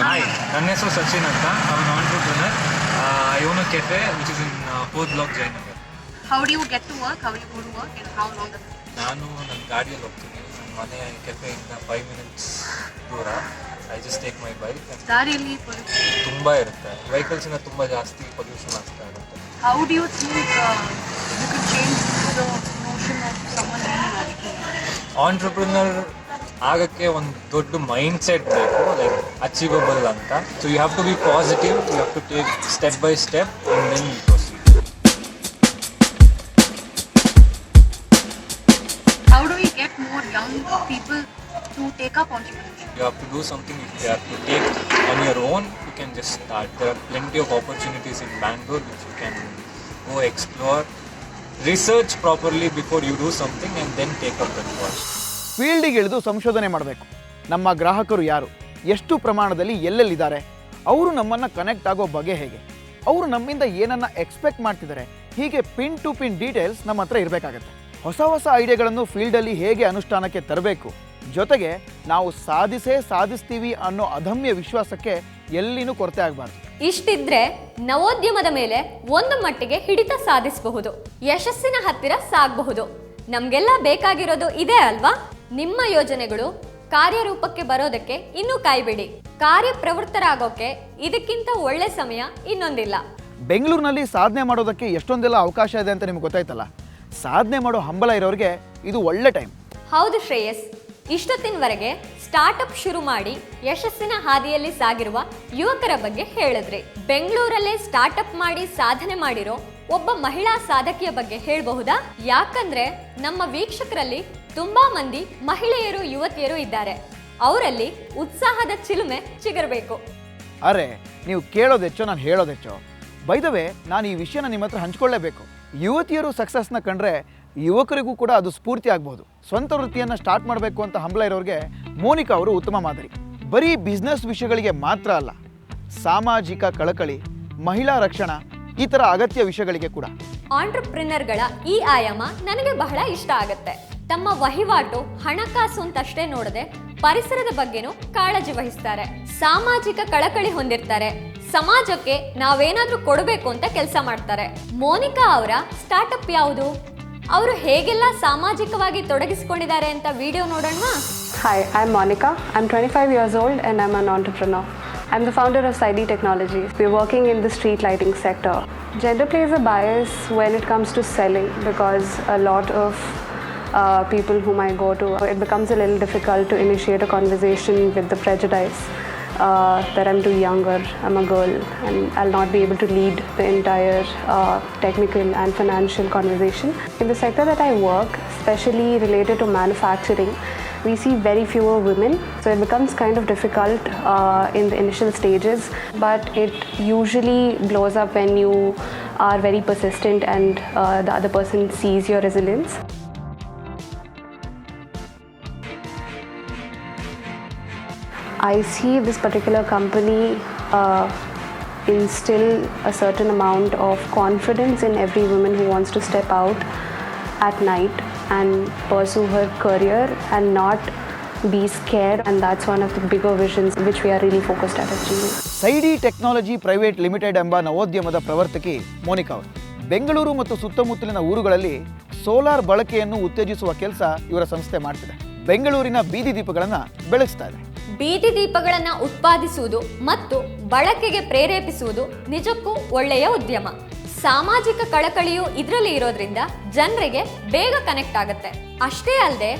ಹಾಯ್, ನನ್ನ ಹೆಸರು ಸಚಿನ್ ಅಂತ. I'm an entrepreneur. I own a cafe which is in 4th block Jayanagar. How do you get to work? How do you go to work and how long does it take? ನಾನು ನನ್ನ ಗಾಡಿಯಲ್ಲಿ ಹೋಗ್ತೀನಿ. ನನ್ನ ಮನೆ ಕೆಫೆಯಿಂದ 5 minutes ದೂರ. I just take my bike. ದಾರಿಯಲ್ಲಿ pollution. ತುಂಬ ಇರುತ್ತೆ. ವೆಹಿಕಲ್ಸಿಂದ ತುಂಬ ಜಾಸ್ತಿ ಪೊಲ್ಯೂಷನ್ ಆಗ್ತಾ ಇರುತ್ತೆ. How do you think you could change the notion of someone being an entrepreneur? Entrepreneur ಆಗಕ್ಕೆ ಒಂದು ದೊಡ್ಡ ಮೈಂಡ್ ಸೆಟ್ ಬೇಕು, ಲೈಕ್ ಅಚೀವಬಲ್ ಅಂತ. So you have to be positive, you have to take step by step and then you proceed. How do we get more young people to take up entrepreneurship? You have to do something. If you have to take on your own, you can just start. There are plenty of opportunities in Bangalore which you can go explore. Research properly before you do something and then take up that course. ಫೀಲ್ಡಿಗೆ ಇಳಿದು ಸಂಶೋಧನೆ ಮಾಡಬೇಕು. ನಮ್ಮ ಗ್ರಾಹಕರು ಯಾರು, ಎಷ್ಟು ಪ್ರಮಾಣದಲ್ಲಿ ಎಲ್ಲೆಲ್ಲಿದ್ದಾರೆ, ಅವರು ನಮ್ಮನ್ನು ಕನೆಕ್ಟ್ ಆಗೋ ಬಗೆ ಹೇಗೆ, ಅವರು ನಮ್ಮಿಂದ ಏನನ್ನ ಎಕ್ಸ್ಪೆಕ್ಟ್ ಮಾಡ್ತಿದ್ದಾರೆ, ಹೀಗೆ ಪಿನ್ ಟು ಪಿನ್ ಡೀಟೇಲ್ಸ್ ನಮ್ಮ ಹತ್ರ ಇರಬೇಕಾಗತ್ತೆ. ಹೊಸ ಹೊಸ ಐಡಿಯಾಗಳನ್ನು ಫೀಲ್ಡಲ್ಲಿ ಹೇಗೆ ಅನುಷ್ಠಾನಕ್ಕೆ ತರಬೇಕು, ಜೊತೆಗೆ ನಾವು ಸಾಧಿಸ್ತೀವಿ ಅನ್ನೋ ಅದಮ್ಯ ವಿಶ್ವಾಸಕ್ಕೆ ಎಲ್ಲಿನೂ ಕೊರತೆ ಆಗಬಾರ್ದು. ಇಷ್ಟಿದ್ರೆ ನವೋದ್ಯಮದ ಮೇಲೆ ಒಂದು ಮಟ್ಟಿಗೆ ಹಿಡಿತ ಸಾಧಿಸಬಹುದು, ಯಶಸ್ಸಿನ ಹತ್ತಿರ ಸಾಗಬಹುದು. ನಮ್ಗೆಲ್ಲ ಬೇಕಾಗಿರೋದು ಇದೇ ಅಲ್ವಾ? ನಿಮ್ಮ ಯೋಜನೆಗಳು ಕಾರ್ಯರೂಪಕ್ಕೆ ಬರೋದಕ್ಕೆ ಇನ್ನೂ ಕಾಯ್ಬೇಡಿ. ಕಾರ್ಯಪ್ರವೃತ್ತರಾಗೋಕೆ ಇದಕ್ಕಿಂತ ಒಳ್ಳೆ ಸಮಯ ಇನ್ನೊಂದಿಲ್ಲ. ಬೆಂಗಳೂರಿನಲ್ಲಿ ಸಾಧನೆ ಮಾಡೋದಕ್ಕೆ ಎಷ್ಟೊಂದೆಲ್ಲ ಅವಕಾಶ ಇದೆ ಅಂತ ನಿಮ್ಗೆ ಗೊತ್ತಾಯ್ತಲ್ಲ. ಸಾಧನೆ ಮಾಡೋ ಹಂಬಲ ಇರೋರಿಗೆ ಇದು ಒಳ್ಳೆ ಟೈಮ್. ಹೌದು ಶ್ರೇಯಸ್, ಇಷ್ಟೊತ್ತಿನವರೆಗೆ ಸ್ಟಾರ್ಟ್ಅಪ್ ಶುರು ಮಾಡಿ ಯಶಸ್ಸಿನ ಹಾದಿಯಲ್ಲಿ ಸಾಗಿರುವ ಯುವಕರ ಬಗ್ಗೆ ಹೇಳಿದ್ರಿ. ಬೆಂಗಳೂರಲ್ಲೇ ಸ್ಟಾರ್ಟ್ಅಪ್ ಮಾಡಿ ಸಾಧನೆ ಮಾಡಿರೋ ಒಬ್ಬ ಮಹಿಳಾ ಸಾಧಕಿಯ ಬಗ್ಗೆ ಹೇಳಬಹುದಾ? ಯಾಕಂದ್ರೆ ನಮ್ಮ ವೀಕ್ಷಕರಲ್ಲಿ ತುಂಬಾ ಮಂದಿ ಮಹಿಳೆಯರು, ಯುವತಿಯರು ಇದ್ದಾರೆ. ಅವರಲ್ಲಿ ಉತ್ಸಾಹದ ಚಿಲುಮೆ ಚಿಗರಬೇಕು. ಅರೆ, ನೀವು ಕೇಳೋದೆಚ್ಚೋ, ನಾನು ಹೇಳೋದೆಚ್ಚೋ. ಬೈ ದ ವೇ, ನಾನು ಈ ವಿಷಯನ ನಿಮ್ಮ ಹತ್ರ ಹಂಚ್ಕೊಳ್ಳೇಬೇಕು. ಯುವತಿಯರು ಸಕ್ಸಸ್ನ ಕಂಡ್ರೆ ಯುವಕರಿಗೂ ಕೂಡ ಅದು ಸ್ಫೂರ್ತಿ ಆಗ್ಬೋದು. ಸ್ವಂತ ವೃತ್ತಿಯನ್ನು ಸ್ಟಾರ್ಟ್ ಮಾಡಬೇಕು ಅಂತ ಹಂಬಲ ಇರೋರಿಗೆ ಮೋನಿಕಾ ಅವರು ಉತ್ತಮ ಮಾದರಿ. ಬರೀ ಬಿಸ್ನೆಸ್ ವಿಷಯಗಳಿಗೆ ಮಾತ್ರ ಅಲ್ಲ, ಸಾಮಾಜಿಕ ಕಳಕಳಿ, ಮಹಿಳಾ ರಕ್ಷಣಾ, ಈ ಥರ ಅಗತ್ಯ ವಿಷಯಗಳಿಗೆ ಕೂಡ. ಆಂಟ್ರಪ್ರಿನರ್ಗಳ ಈ ಆಯಾಮ ನನಗೆ ಬಹಳ ಇಷ್ಟ ಆಗುತ್ತೆ. ತಮ್ಮ ವಹಿವಾಟು ಹಣಕಾಸು ಅಂತಷ್ಟೇ ನೋಡದೆ ಪರಿಸರದ ಬಗ್ಗೆನೂ ಕಾಳಜಿ ವಹಿಸ್ತಾರೆ. ಸಾಮಾಜಿಕ ಕಳಕಳಿ ಹೊಂದಿರ್ತಾರೆ. ಸಮಾಜಕ್ಕೆ ನಾವೇನಾದ್ರೂ ಕೊಡಬೇಕು ಅಂತ ಕೆಲಸ ಮಾಡ್ತಾರೆ. ಮೋನಿಕಾ ಅವರ ಸ್ಟಾರ್ಟ್ಅಪ್ ಯಾವುದು? ಅವರು ಹೇಗೆಲ್ಲ ಸಾಮಾಜಿಕವಾಗಿ ತೊಡಗಿಸಿಕೊಂಡಿದ್ದಾರೆ ಅಂತ ವಿಡಿಯೋ ನೋಡೋಣ. Hi, I'm Monica. I'm 25 years old and I'm an entrepreneur. I'm the founder of Saidi Technologies. We're working in the street lighting sector. Gender plays a bias when it comes to selling because a lot of people whom I go to, it becomes a little difficult to initiate a conversation with the prejudice that I'm too younger, I'm a girl, and I'll not be able to lead the entire technical and financial conversation. In the sector that I work, especially related to manufacturing, we see very fewer women, so it becomes kind of difficult in the initial stages, but it usually blows up when you are very persistent and the other person sees your resilience. I see this particular company instill a certain amount of confidence in every woman who wants to step out at night and pursue her career and not be scared, and that's one of the bigger visions which we are really focused at achieving. ಸೈಡಿ technology private limited ಎಂಬ ನವೋದ್ಯಮದ ಪ್ರವರ್ತಕಿ ಮೋನಿಕಾ ಅವರು ಬೆಂಗಳೂರು ಮತ್ತು ಸುತ್ತಮುತ್ತಲಿನ ಊರುಗಳಲ್ಲಿ solar ಬಳಕೆಯನ್ನು ಉತ್ತೇಜಿಸುವ ಕೆಲಸ ಇವರ ಸಂಸ್ಥೆ ಮಾಡ್ತಿದೆ. ಬೆಂಗಳೂರಿನ ಬೀದಿ ದೀಪಗಳನ್ನು ಬೆಳಗಿಸ್ತಾ ಇದೆ. ಬೀದಿ ದೀಪಗಳನ್ನು ಉತ್ಪಾದಿಸುವುದು ಮತ್ತು ಬಳಕೆಗೆ ಪ್ರೇರೇಪಿಸುವುದು ನಿಜಕ್ಕೂ ಒಳ್ಳೆಯ ಉದ್ಯಮ. ಸಾಮಾಜಿಕ ಕಳಕಳಿಯು ಇದರಲ್ಲಿ ಇರೋದ್ರಿಂದ ಜನರಿಗೆ ಬೇಗ ಕನೆಕ್ಟ್ ಆಗುತ್ತೆ. ಅಷ್ಟೇ ಅಲ್ಲದೆ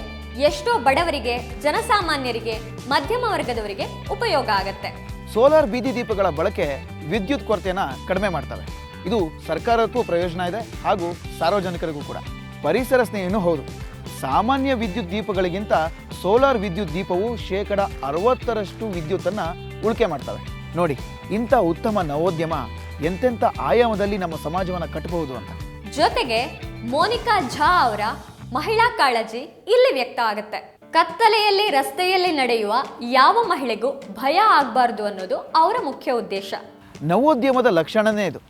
ಎಷ್ಟೋ ಬಡವರಿಗೆ, ಜನಸಾಮಾನ್ಯರಿಗೆ, ಮಧ್ಯಮ ವರ್ಗದವರಿಗೆ ಉಪಯೋಗ ಆಗುತ್ತೆ. ಸೋಲಾರ್ ಬೀದಿ ದೀಪಗಳ ಬಳಕೆ ವಿದ್ಯುತ್ ಕೊರತೆಯನ್ನು ಕಡಿಮೆ ಮಾಡ್ತವೆ. ಇದು ಸರ್ಕಾರಕ್ಕೂ ಪ್ರಯೋಜನ ಇದೆ ಹಾಗೂ ಸಾರ್ವಜನಿಕರಿಗೂ ಕೂಡ. ಪರಿಸರ ಸ್ನೇಹಿನೂ ಹೌದು. ಸಾಮಾನ್ಯ ವಿದ್ಯುತ್ ದೀಪಗಳಿಗಿಂತ ಸೋಲಾರ್ ವಿದ್ಯುತ್ ದೀಪವು 60% ವಿದ್ಯುತ್ತನ್ನು ಉಳಿಕೆ ಮಾಡ್ತವೆ. ನೋಡಿ, ಇಂಥ ಉತ್ತಮ ನವೋದ್ಯಮ ಎಂತೆಂಥ ಆಯಾಮದಲ್ಲಿ ನಮ್ಮ ಸಮಾಜವನ್ನು ಕಟ್ಟಬಹುದು ಅಂತ. ಜೊತೆಗೆ ಮೋನಿಕಾ ಝಾ ಅವರ ಮಹಿಳಾ ಕಾಳಜಿ ಇಲ್ಲಿ ವ್ಯಕ್ತ ಆಗುತ್ತೆ. ಕತ್ತಲೆಯಲ್ಲಿ ರಸ್ತೆಯಲ್ಲಿ ನಡೆಯುವ ಯಾವ ಮಹಿಳೆಗೂ ಭಯ ಆಗಬಾರ್ದು ಅನ್ನೋದು ಅವರ ಮುಖ್ಯ ಉದ್ದೇಶ. ನವೋದ್ಯಮದ ಲಕ್ಷಣನೇ ಇದು.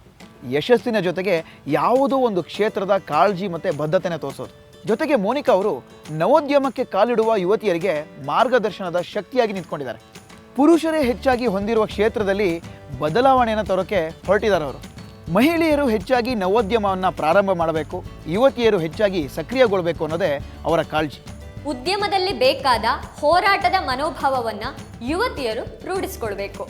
ಯಶಸ್ಸಿನ ಜೊತೆಗೆ ಯಾವುದೋ ಒಂದು ಕ್ಷೇತ್ರದ ಕಾಳಜಿ ಮತ್ತು ಬದ್ಧತೆನ ತೋರಿಸೋದು. ಜೊತೆಗೆ ಮೋನಿಕಾ ಅವರು ನವೋದ್ಯಮಕ್ಕೆ ಕಾಲಿಡುವ ಯುವತಿಯರಿಗೆ ಮಾರ್ಗದರ್ಶನದ ಶಕ್ತಿಯಾಗಿ ನಿಂತ್ಕೊಂಡಿದ್ದಾರೆ. ಪುರುಷರೇ ಹೆಚ್ಚಾಗಿ ಹೊಂದಿರುವ ಕ್ಷೇತ್ರದಲ್ಲಿ ಬದಲಾವಣೆಯನ್ನು ತರೋಕೆ ಹೊರಟಿದ್ದಾರೆ ಅವರು. ಮಹಿಳೆಯರು ಹೆಚ್ಚಾಗಿ ನವೋದ್ಯಮವನ್ನು ಪ್ರಾರಂಭ ಮಾಡಬೇಕು, ಯುವತಿಯರು ಹೆಚ್ಚಾಗಿ ಸಕ್ರಿಯಗೊಳ್ಳಬೇಕು ಅನ್ನೋದೇ ಅವರ ಕಾಳಜಿ. ಉದ್ಯಮದಲ್ಲಿ ಬೇಕಾದ ಹೋರಾಟದ ಮನೋಭಾವವನ್ನ ಯುವತಿಯರು ರೂಢಿಸಿಕೊಳ್ಬೇಕು.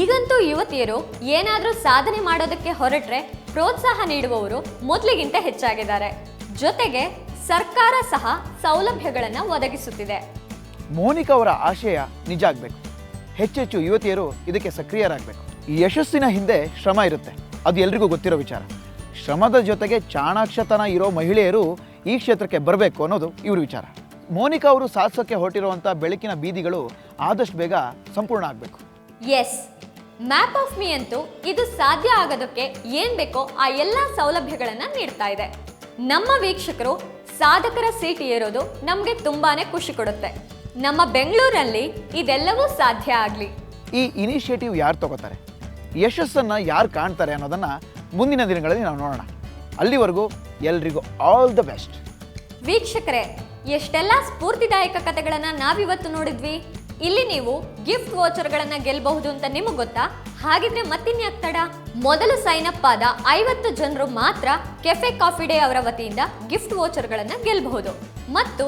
ಈಗಂತೂ ಯುವತಿಯರು ಏನಾದರೂ ಸಾಧನೆ ಮಾಡೋದಕ್ಕೆ ಹೊರಟ್ರೆ ಪ್ರೋತ್ಸಾಹ ನೀಡುವವರು ಮೊದಲಿಗಿಂತ ಹೆಚ್ಚಾಗಿದ್ದಾರೆ. ಜೊತೆಗೆ ಸರ್ಕಾರ ಸಹ ಸೌಲಭ್ಯಗಳನ್ನು ಒದಗಿಸುತ್ತಿದೆ. ಮೋನಿಕಾ ಅವರ ಆಶಯ ನಿಜ ಆಗಬೇಕು. ಹೆಚ್ಚೆಚ್ಚು ಯುವತಿಯರು ಇದಕ್ಕೆ ಸಕ್ರಿಯರಾಗಬೇಕು. ಈ ಯಶಸ್ಸಿನ ಹಿಂದೆ ಶ್ರಮ ಇರುತ್ತೆ, ಅದು ಎಲ್ರಿಗೂ ಗೊತ್ತಿರೋ ವಿಚಾರ. ಶ್ರಮದ ಜೊತೆಗೆ ಚಾಣಾಕ್ಷತನ ಇರೋ ಮಹಿಳೆಯರು ಈ ಕ್ಷೇತ್ರಕ್ಕೆ ಬರಬೇಕು ಅನ್ನೋದು ಇವ್ರ ವಿಚಾರ. ಮೋನಿಕಾ ಅವರು ಸಾಧಿಸೋಕ್ಕೆ ಹೊರಟಿರುವಂಥ ಬೆಳಕಿನ ಬೀದಿಗಳು ಆದಷ್ಟು ಬೇಗ ಸಂಪೂರ್ಣ ಆಗಬೇಕು. ಎಸ್, ಮ್ಯಾಪ್ ಆಫ್ ಮೀ ಅಂತೂ ಇದು ಸಾಧ್ಯ ಆಗೋದಕ್ಕೆ ಏನ್ ಬೇಕೋ ಆ ಎಲ್ಲ ಸೌಲಭ್ಯಗಳನ್ನು ನೀಡ್ತಾ ಇದೆ. ನಮ್ಮ ವೀಕ್ಷಕರು ಸಾಧಕರ ಸೀಟ್ ಏರೋದು ನಮಗೆ ತುಂಬಾನೇ ಖುಷಿ ಕೊಡುತ್ತೆ. ನಮ್ಮ ಬೆಂಗಳೂರಲ್ಲಿ ಇದೆಲ್ಲವೂ ಸಾಧ್ಯ ಆಗಲಿ. ಈ ಇನಿಷಿಯೇಟಿವ್ ಯಾರು ತಗೋತಾರೆ, ಯಶಸ್ಸನ್ನು ಯಾರು ಕಾಣ್ತಾರೆ ಅನ್ನೋದನ್ನು ಮುಂದಿನ ದಿನಗಳಲ್ಲಿ ನಾವು ನೋಡೋಣ. ಅಲ್ಲಿವರೆಗೂ ಎಲ್ರಿಗೂ ಆಲ್ ದ ಬೆಸ್ಟ್. ವೀಕ್ಷಕರೇ, ಎಷ್ಟೆಲ್ಲ ಸ್ಫೂರ್ತಿದಾಯಕ ಕಥೆಗಳನ್ನ ನಾವಿವತ್ತು ನೋಡಿದ್ವಿ. ಇಲ್ಲಿ ನೀವು ಗಿಫ್ಟ್ ವೋಚರ್ಗಳನ್ನ ಗೆಲ್ಲಬಹುದು ಅಂತ ನಿಮಗೆ ಗೊತ್ತಾ? ಹಾಗಿದ್ರೆ ಮತ್ತಿನ್ಯಾಕ್ ತಡ? ಮೊದಲು ಸೈನ್ ಅಪ್ ಆದ 50 ಜನರು ಮಾತ್ರ ಕೆಫೆ ಕಾಫಿ ಡೇ ಅವರ ವತಿಯಿಂದ ಗಿಫ್ಟ್ ವೋಚರ್ಗಳನ್ನ ಗೆಲ್ಲಬಹುದು. ಮತ್ತು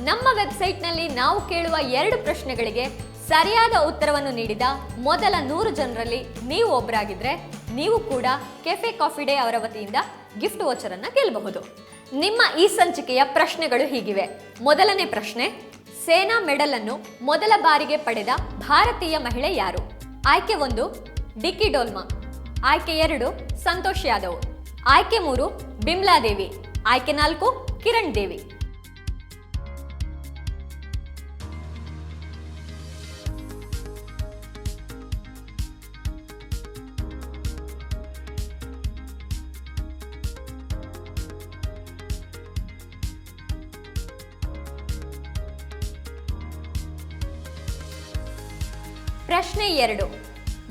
ನಮ್ಮ ವೆಬ್ಸೈಟ್ನಲ್ಲಿ ನಾವು ಕೇಳುವ 2 ಪ್ರಶ್ನೆಗಳಿಗೆ ಸರಿಯಾದ ಉತ್ತರವನ್ನು ನೀಡಿದ ಮೊದಲ 100 ಜನರಲ್ಲಿ ನೀವು ಒಬ್ಬರಾಗಿದ್ರೆ ನೀವು ಕೂಡ ಕೆಫೆ ಕಾಫಿ ಡೇ ಅವರ ವತಿಯಿಂದ ಗಿಫ್ಟ್ ವೋಚರ್ ಅನ್ನ ಗೆಲ್ಲಬಹುದು. ನಿಮ್ಮ ಈ ಸಂಚಿಕೆಯ ಪ್ರಶ್ನೆಗಳು ಹೀಗಿವೆ. ಮೊದಲನೇ ಪ್ರಶ್ನೆ, ಸೇನಾ ಮೆಡಲ್ ಅನ್ನು ಮೊದಲ ಬಾರಿಗೆ ಪಡೆದ ಭಾರತೀಯ ಮಹಿಳೆ ಯಾರು? ಆಯ್ಕೆ 1 ಡಿಕ್ಕಿ ಡೋಲ್ಮಾ, ಆಯ್ಕೆ 2 ಸಂತೋಷ್ ಯಾದವ್, ಆಯ್ಕೆ 3 ಬಿಮ್ಲಾ ದೇವಿ, ಆಯ್ಕೆ 4 ಕಿರಣ್ ದೇವಿ. ಪ್ರಶ್ನೆ 2,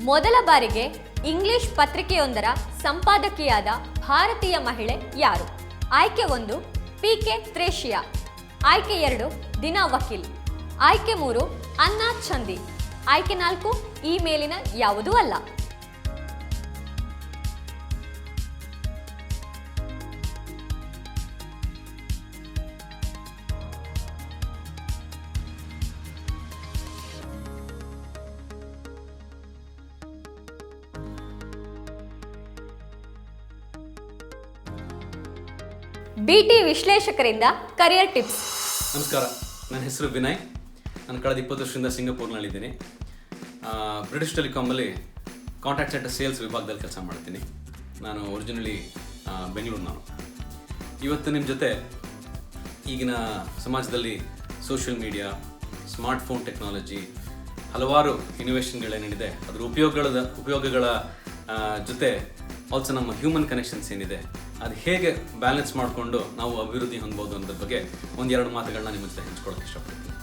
ಮೊದಲ ಬಾರಿಗೆ ಇಂಗ್ಲಿಷ್ ಪತ್ರಿಕೆಯೊಂದರ ಸಂಪಾದಕಿಯಾದ ಭಾರತೀಯ ಮಹಿಳೆ ಯಾರು? ಆಯ್ಕೆ 1 PK ತ್ರೇಷಿಯಾ, ಆಯ್ಕೆ 2 ದಿನಾ ವಕೀಲ್, ಆಯ್ಕೆ 3 ಅನ್ನಾ ಚಂದಿ, ಆಯ್ಕೆ 4 ಈ ಮೇಲಿನ ಯಾವುದೂ ಅಲ್ಲ. BT ವಿಶ್ಲೇಷಕರಿಂದ ಕರಿಯರ್ ಟಿಪ್ಸ್. ನಮಸ್ಕಾರ, ನನ್ನ ಹೆಸರು ವಿನಯ್. ನಾನು ಕಳೆದ 20 ವರ್ಷದಿಂದ ಸಿಂಗಾಪುರ್ನಲ್ಲಿದ್ದೀನಿ. ಬ್ರಿಟಿಷ್ ಟೆಲಿಕಾಮಲ್ಲಿ ಕಾಂಟ್ಯಾಕ್ಟ್ ಸೆಂಟರ್ ಸೇಲ್ಸ್ ವಿಭಾಗದಲ್ಲಿ ಕೆಲಸ ಮಾಡ್ತೀನಿ. ನಾನು ಒರಿಜಿನಲಿ ಬೆಂಗಳೂರಿನವನು. ಇವತ್ತು ನಿಮ್ಮ ಜೊತೆ ಈಗಿನ ಸಮಾಜದಲ್ಲಿ ಸೋಷಿಯಲ್ ಮೀಡಿಯಾ, ಸ್ಮಾರ್ಟ್ಫೋನ್ ಟೆಕ್ನಾಲಜಿ, ಹಲವಾರು ಇನೋವೇಷನ್ಗಳೇನಿದೆ ಅದರ ಉಪಯೋಗಗಳ ಜೊತೆ ಆಲ್ಸೋ ನಮ್ಮ ಹ್ಯೂಮನ್ ಕನೆಕ್ಷನ್ಸ್ ಏನಿದೆ ಅದು ಹೇಗೆ ಬ್ಯಾಲೆನ್ಸ್ ಮಾಡಿಕೊಂಡು ನಾವು ಅಭಿವೃದ್ಧಿ ಹೊಂದ್ಬೋದು ಅನ್ನೋದ್ರ ಬಗ್ಗೆ 1-2 ಮಾತುಗಳನ್ನ ನಿಮ್ಮ ಜೊತೆ ಹಂಚ್ಕೊಳ್ಳೋಕೆ ಇಷ್ಟಪಡ್ತೀನಿ.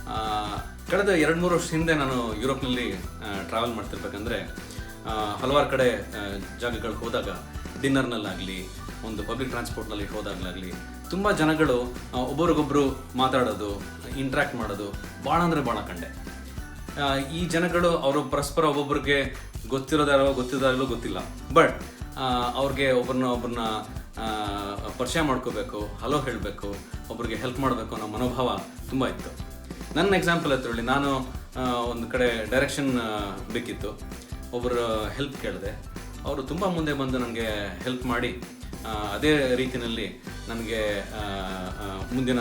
ಕಳೆದ 2-3 ವರ್ಷ ಹಿಂದೆ ನಾನು ಯುರೋಪ್ನಲ್ಲಿ ಟ್ರಾವೆಲ್ ಮಾಡ್ತಿರ್ಬೇಕಂದ್ರೆ ಹಲವಾರು ಕಡೆ ಜಾಗಗಳಿಗೆ ಹೋದಾಗ ಡಿನ್ನರ್ನಲ್ಲಾಗಲಿ ಒಂದು ಪಬ್ಲಿಕ್ ಟ್ರಾನ್ಸ್ಪೋರ್ಟ್ನಲ್ಲಿ ಹೋದಾಗಲಾಗಲಿ ತುಂಬ ಜನಗಳು ಒಬ್ಬರಿಗೊಬ್ಬರು ಮಾತಾಡೋದು, ಇಂಟ್ರ್ಯಾಕ್ಟ್ ಮಾಡೋದು ಭಾಳ ಅಂದರೆ ಭಾಳ ಕಂಡೆ. ಈ ಜನಗಳು ಅವರು ಪರಸ್ಪರ ಒಬ್ಬೊಬ್ರಿಗೆ ಗೊತ್ತಿರೋದಾಗಲೂ ಗೊತ್ತಿಲ್ಲ, ಬಟ್ ಅವ್ರಿಗೆ ಒಬ್ಬರನ್ನ ಪರಿಚಯ ಮಾಡ್ಕೋಬೇಕು, ಹಲೋ ಹೇಳಬೇಕು, ಒಬ್ರಿಗೆ ಹೆಲ್ಪ್ ಮಾಡಬೇಕು ಅನ್ನೋ ಮನೋಭಾವ ತುಂಬ ಇತ್ತು. ನನ್ನ ಎಕ್ಸಾಂಪಲ್ ಹತ್ತಿರಲಿ, ನಾನು ಒಂದು ಕಡೆ ಡೈರೆಕ್ಷನ್ ಬೇಕಿತ್ತು, ಒಬ್ಬರು ಹೆಲ್ಪ್ ಕೇಳಿದೆ. ಅವರು ತುಂಬ ಮುಂದೆ ಬಂದು ನನಗೆ ಹೆಲ್ಪ್ ಮಾಡಿ ಅದೇ ರೀತಿಯಲ್ಲಿ ನನಗೆ ಮುಂದಿನ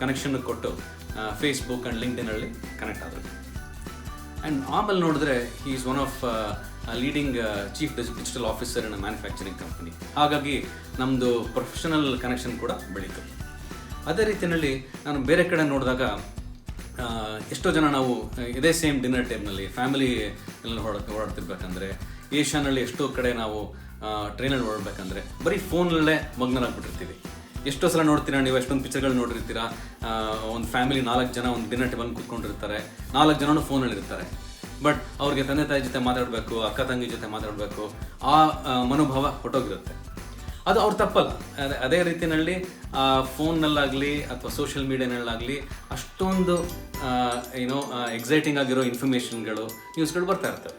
ಕನೆಕ್ಷನ್ ಕೊಟ್ಟು ಫೇಸ್ಬುಕ್ ಆ್ಯಂಡ್ ಲಿಂಕ್ಡ್ಇನ್ನಲ್ಲಿ ಕನೆಕ್ಟ್ ಆದರು. ಆ್ಯಂಡ್ ಆಮೇಲೆ ನೋಡಿದ್ರೆ he is one of leading chief digital officer in a manufacturing company. ಹಾಗಾಗಿ ನಮ್ಮದು ಪ್ರೊಫೆಷನಲ್ ಕನೆಕ್ಷನ್ ಕೂಡ ಬೆಳೀತು. ಅದೇ ರೀತಿಯಲ್ಲಿ ನಾನು ಬೇರೆ ಕಡೆ ನೋಡಿದಾಗ ಎಷ್ಟೋ ಜನ ನಾವು ಇದೇ ಸೇಮ್ ಡಿನ್ನರ್ ಟೇಬ್ನಲ್ಲಿ ಫ್ಯಾಮಿಲಿ ಓಡಾಡ್ತಿರ್ಬೇಕಂದ್ರೆ, ಏಷ್ಯಾನಲ್ಲಿ ಎಷ್ಟೋ ಕಡೆ ನಾವು ಟ್ರೈನಲ್ಲಿ ಓಡಾಡ್ಬೇಕಂದ್ರೆ ಬರೀ ಫೋನಲ್ಲೇ ಮಗ್ನರಾಗ್ಬಿಟ್ಟಿರ್ತೀವಿ. ಎಷ್ಟೋ ಸಲ ನೋಡ್ತೀರಾ ನೀವು, ಎಷ್ಟೊಂದು ಪಿಕ್ಚರ್ಗಳು ನೋಡಿರ್ತೀರಾ, ಒಂದು ಫ್ಯಾಮಿಲಿ 4 ಜನ ಒಂದು ಡಿನ್ನರ್ ಟೇಬಲ್ ಕೂತ್ಕೊಂಡಿರ್ತಾರೆ, 4 ಜನನೂ ಫೋನಲ್ಲಿರ್ತಾರೆ. ಬಟ್ ಅವ್ರಿಗೆ ತಂದೆ ತಾಯಿ ಜೊತೆ ಮಾತಾಡಬೇಕು, ಅಕ್ಕ ತಂಗಿ ಜೊತೆ ಮಾತಾಡಬೇಕು, ಆ ಮನೋಭಾವ ಹೊಟ್ಟೋಗಿರುತ್ತೆ. ಅದು ಅವ್ರು ತಪ್ಪಲ್ಲ. ಅದೇ ರೀತಿಯಲ್ಲಿ ಫೋನ್ನಲ್ಲಾಗಲಿ ಅಥವಾ ಸೋಷಿಯಲ್ ಮೀಡಿಯಾನಲ್ಲಾಗಲಿ ಅಷ್ಟೊಂದು ಎಕ್ಸೈಟಿಂಗ್ ಆಗಿರೋ ಇನ್ಫಾರ್ಮೇಷನ್ಗಳು, ನ್ಯೂಸ್ಗಳು ಬರ್ತಾ ಇರ್ತವೆ.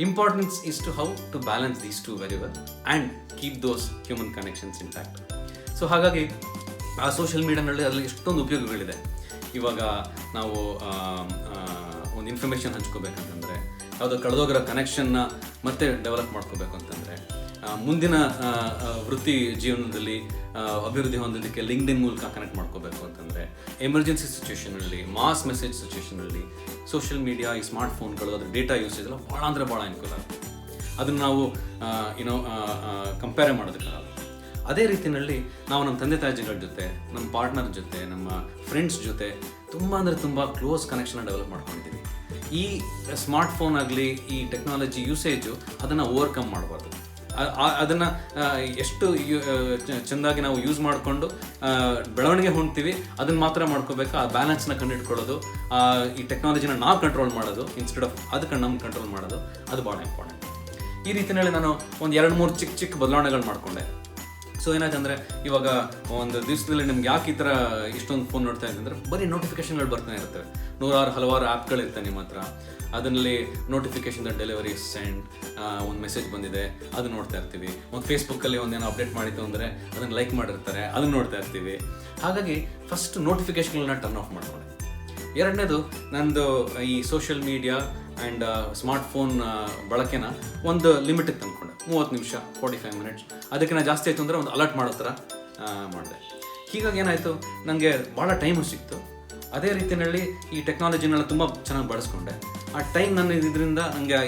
Importance is to how to balance these two very well and keep those human connections intact. So ಹಾಗಾಗಿ ಆ ಸೋಷಿಯಲ್ ಮೀಡಿಯಾನಲ್ಲಿ ಅದರಲ್ಲಿ ಎಷ್ಟೊಂದು ಉಪಯೋಗಗಳಿದೆ. ಇವಾಗ ನಾವು ಒಂದು ಇನ್ಫಾರ್ಮೇಷನ್ ಹಂಚ್ಕೋಬೇಕಂತಂದರೆ, ಯಾವುದೋ ಕಳೆದೋಗಿರೋ ಕನೆಕ್ಷನ್ನ ಮತ್ತೆ ಡೆವಲಪ್ ಮಾಡ್ಕೋಬೇಕು ಅಂತಂದರೆ, ಮುಂದಿನ ವೃತ್ತಿ ಜೀವನದಲ್ಲಿ ಅಭಿವೃದ್ಧಿ ಹೊಂದೋದಕ್ಕೆ ಲಿಂಕ್ಡ್ಇನ್ ಮೂಲಕ ಕನೆಕ್ಟ್ ಮಾಡ್ಕೋಬೇಕು ಅಂತಂದರೆ, ಎಮರ್ಜೆನ್ಸಿ ಸಿಚುವೇಷನಲ್ಲಿ, ಮಾಸ್ ಮೆಸೇಜ್ ಸಿಚುವೇಷನಲ್ಲಿ ಸೋಷಿಯಲ್ ಮೀಡಿಯಾ, ಈ ಸ್ಮಾರ್ಟ್ಫೋನ್ಗಳು, ಅದ್ರ ಡೇಟಾ ಯೂಸೇಜ್ ಎಲ್ಲ ಭಾಳ ಅಂದರೆ ಭಾಳ ಅನುಕೂಲ ಆಗುತ್ತೆ. ಅದನ್ನು ನಾವು ಕಂಪೇರ್ ಮಾಡೋದಕ್ಕಾಗಲ್ಲ. ಅದೇ ರೀತಿಯಲ್ಲಿ ನಾವು ನಮ್ಮ ತಂದೆ ತಾಯಿಗಳ ಜೊತೆ, ನಮ್ಮ ಪಾರ್ಟ್ನರ್ ಜೊತೆ, ನಮ್ಮ ಫ್ರೆಂಡ್ಸ್ ಜೊತೆ ತುಂಬ ಅಂದರೆ ತುಂಬ ಕ್ಲೋಸ್ ಕನೆಕ್ಷನ್ನ ಡೆವಲಪ್ ಮಾಡ್ಕೊಂಡಿದ್ದೀವಿ. ಈ ಸ್ಮಾರ್ಟ್ಫೋನ್ ಆಗಲಿ, ಈ ಟೆಕ್ನಾಲಜಿ ಯೂಸೇಜು ಅದನ್ನು ಓವರ್ಕಮ್ ಮಾಡಬಾರ್ದು. ಅದನ್ನು ಎಷ್ಟು ಚೆಂದಾಗಿ ನಾವು ಯೂಸ್ ಮಾಡಿಕೊಂಡು ಬೆಳವಣಿಗೆ ಹೊಂದ್ತೀವಿ ಅದನ್ನು ಮಾತ್ರ ಮಾಡ್ಕೋಬೇಕು. ಆ ಬ್ಯಾಲೆನ್ಸ್ನ ಕಂಡುಹಿಡ್ಕೊಳ್ಳೋದು, ಈ ಟೆಕ್ನಾಲಜಿನ ನಾವು ಕಂಟ್ರೋಲ್ ಮಾಡೋದು ಇನ್ಸ್ಟೆಡ್ ಆಫ್ ಅದಕ್ಕೆ ನಮ್ಗೆ ಕಂಟ್ರೋಲ್ ಮಾಡೋದು, ಅದು ಭಾಳ ಇಂಪಾರ್ಟೆಂಟ್. ಈ ರೀತಿಯಲ್ಲಿ ನಾನು ಒಂದು 2-3 ಚಿಕ್ಕ ಬದಲಾವಣೆಗಳು ಮಾಡಿಕೊಂಡೆ. ಸೊ ಏನಾಯ್ತಂದರೆ ಇವಾಗ ಒಂದು ದಿವಸದಲ್ಲಿ ನಿಮ್ಗೆ ಯಾಕೆ ಈ ಥರ ಇಷ್ಟೊಂದು ಫೋನ್ ನೋಡ್ತಾ ಇದ್ದಂದ್ರೆ ಬರೀ ನೋಟಿಫಿಕೇಶನ್ಗಳು ಬರ್ತಾನೆ ಇರ್ತವೆ. ಹಲವಾರು ಆ್ಯಪ್ಗಳಿರ್ತವೆ ನಿಮ್ಮ ಹತ್ರ. ಅದರಲ್ಲಿ ನೋಟಿಫಿಕೇಶನ್ ಡೆಲಿವರಿ ಸೆಂಡ್, ಒಂದು ಮೆಸೇಜ್ ಬಂದಿದೆ ಅದು ನೋಡ್ತಾ ಇರ್ತೀವಿ. ಒಂದು ಫೇಸ್ಬುಕ್ಕಲ್ಲಿ ಒಂದೇನೋ ಅಪ್ಡೇಟ್ ಮಾಡಿತ್ತು ಅಂದರೆ ಅದನ್ನು ಲೈಕ್ ಮಾಡಿರ್ತಾರೆ, ಅದನ್ನು ನೋಡ್ತಾ ಇರ್ತೀವಿ. ಹಾಗಾಗಿ ಫಸ್ಟ್ ನೋಟಿಫಿಕೇಶನ್ಗಳನ್ನ ಟರ್ನ್ ಆಫ್ ಮಾಡ್ಕೊಳ್ಳಿ. ಎರಡನೇದು, ನಂದು ಈ ಸೋಷಿಯಲ್ ಮೀಡಿಯಾ ಆ್ಯಂಡ್ ಸ್ಮಾರ್ಟ್ಫೋನ್ ಬಳಕೆನ ಒಂದು ಲಿಮಿಟಿಗೆ ತಂದ್ಕೊಂಡೆ. 30 ನಿಮಿಷ, 45 ಮಿನಿಟ್ಸ್. ಅದಕ್ಕಿಂತ ಜಾಸ್ತಿ ಆಯಿತು ಅಂದರೆ ಒಂದು ಅಲರ್ಟ್ ಮಾಡೋ ಥರ ಮಾಡಿದೆ. ಹೀಗಾಗಿ ಏನಾಯಿತು, ನನಗೆ ಭಾಳ ಟೈಮು ಸಿಕ್ತು. ಅದೇ ರೀತಿಯಲ್ಲಿ ಈ ಟೆಕ್ನಾಲಜಿನೆಲ್ಲ ತುಂಬ ಚೆನ್ನಾಗಿ ಬಳಸ್ಕೊಂಡೆ. ಆ ಟೈಮ್ ನನ್ನ ಇದರಿಂದ ನನಗೆ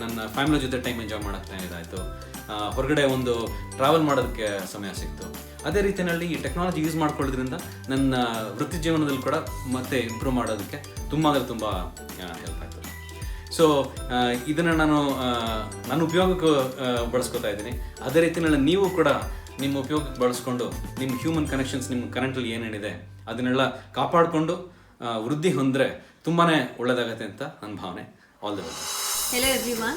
ನನ್ನ ಫ್ಯಾಮಿಲಿ ಜೊತೆ ಟೈಮ್ ಎಂಜಾಯ್ ಮಾಡೋಕ್ಕೆ ಇದಾಯಿತು. ಹೊರಗಡೆ ಒಂದು ಟ್ರಾವೆಲ್ ಮಾಡೋದಕ್ಕೆ ಸಮಯ ಸಿಕ್ತು. ಅದೇ ರೀತಿಯಲ್ಲಿ ಈ ಟೆಕ್ನಾಲಜಿ ಯೂಸ್ ಮಾಡ್ಕೊಳ್ಳೋದ್ರಿಂದ ನನ್ನ ವೃತ್ತಿ ಜೀವನದಲ್ಲಿ ಕೂಡ ಮತ್ತೆ ಇಂಪ್ರೂವ್ ಮಾಡೋದಕ್ಕೆ ತುಂಬ ಹೆಲ್ಪ್ ಆಯಿತು. ಸೊ ಇದನ್ನು ನಾನು ನನ್ನ ಉಪಯೋಗಕ್ಕೆ ಬಳಸ್ಕೊತಾ ಇದ್ದೀನಿ. ಅದೇ ರೀತಿಯಲ್ಲಿ ನೀವು ಕೂಡ ನಿಮ್ಮ ಉಪಯೋಗಕ್ಕೆ ಬಳಸ್ಕೊಂಡು ನಿಮ್ಮ ಹ್ಯೂಮನ್ ಕನೆಕ್ಷನ್ಸ್ ನಿಮ್ಮ ಕರೆಂಟಲ್ಲಿ ಏನೇನಿದೆ ಅದನ್ನೆಲ್ಲ ಕಾಪಾಡಿಕೊಂಡು ವೃದ್ಧಿ ಹೊಂದರೆ ತುಂಬಾ ಒಳ್ಳೆಯದಾಗತ್ತೆ ಅಂತ ನನ್ನ ಭಾವನೆ. All the best. Hello everyone,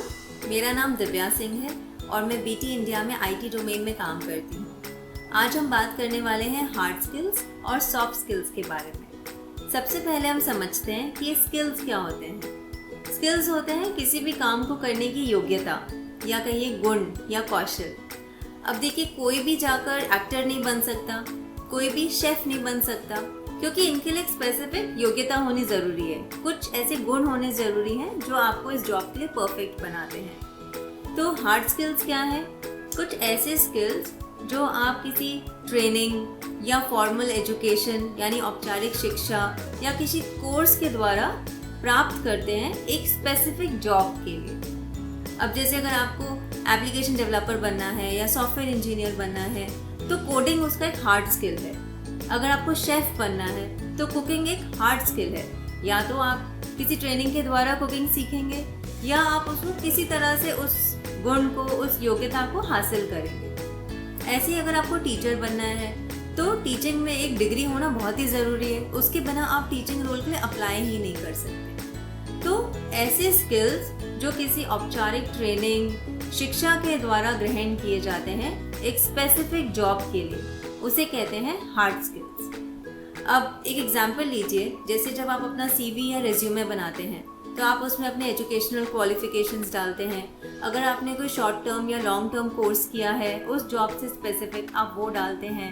मेरा नाम दिव्या सिंह है और मैं बीटी इंडिया में आईटी डोमेन में काम करती हूँ. आज हम बात करने वाले हैं हार्ड स्किल्स और सॉफ्ट स्किल्स के बारे में. सबसे पहले हम समझते हैं कि ये स्किल्स क्या होते हैं. स्किल्स होते हैं किसी भी काम को करने की योग्यता या कहिए गुण या कौशल. अब देखिए, कोई भी जाकर एक्टर नहीं बन सकता, कोई भी शेफ नहीं बन सकता, क्योंकि इनके लिए एक स्पेसिफिक योग्यता होनी ज़रूरी है. कुछ ऐसे गुण होने ज़रूरी हैं जो आपको इस जॉब के लिए परफेक्ट बनाते हैं. तो हार्ड स्किल्स क्या है? कुछ ऐसे स्किल्स जो आप किसी ट्रेनिंग या फॉर्मल एजुकेशन यानी औपचारिक शिक्षा या किसी कोर्स के द्वारा प्राप्त करते हैं एक स्पेसिफिक जॉब के लिए. अब जैसे अगर आपको एप्लीकेशन डेवलपर बनना है या सॉफ्टवेयर इंजीनियर बनना है तो कोडिंग उसका एक हार्ड स्किल है. अगर आपको शेफ़ बनना है तो कुकिंग एक हार्ड स्किल है. या तो आप किसी ट्रेनिंग के द्वारा कुकिंग सीखेंगे या आप उसको किसी तरह से उस गुण को, उस योग्यता को हासिल करेंगे. ऐसे ही अगर आपको टीचर बनना है तो टीचिंग में एक डिग्री होना बहुत ही ज़रूरी है. उसके बिना आप टीचिंग रोल के लिए अप्लाई ही नहीं कर सकते. तो ऐसे स्किल्स जो किसी औपचारिक ट्रेनिंग, शिक्षा के द्वारा ग्रहण किए जाते हैं एक स्पेसिफिक जॉब के लिए, उसे कहते हैं हार्ड स्किल्स. अब एक एग्जांपल लीजिए. जैसे जब आप अपना सीवी या रेज्यूमे बनाते हैं तो आप उसमें अपने एजुकेशनल क्वालिफिकेशंस डालते हैं. अगर आपने कोई शॉर्ट टर्म या लॉन्ग टर्म कोर्स किया है उस जॉब से स्पेसिफिक आप वो डालते हैं.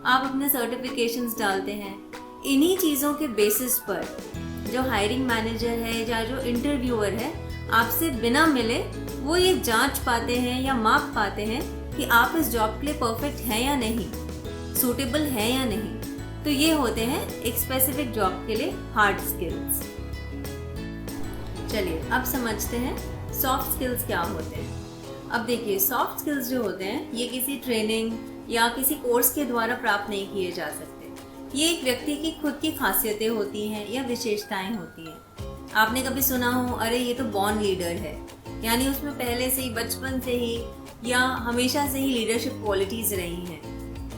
आप अपने सर्टिफिकेशंस डालते हैं. इन्हीं चीज़ों के बेसिस पर जो हायरिंग मैनेजर है या जो इंटरव्यूअर है आपसे बिना मिले वो ये जांच पाते हैं या माप पाते हैं कि आप इस जॉब के लिए परफेक्ट हैं या नहीं, सूटेबल है या नहीं. तो ये होते हैं एक स्पेसिफिक जॉब के लिए हार्ड स्किल्स. चलिए अब समझते हैं सॉफ्ट स्किल्स क्या होते हैं. अब देखिए, सॉफ्ट स्किल्स जो होते हैं ये किसी ट्रेनिंग या किसी कोर्स के द्वारा प्राप्त नहीं किए जा सकते. ये एक व्यक्ति की खुद की खासियतें होती हैं या विशेषताएं होती हैं. आपने कभी सुना हो, अरे ये तो बॉर्न लीडर है, यानी उसमें पहले से ही, बचपन से ही या हमेशा से ही लीडरशिप क्वालिटीज़ रही हैं.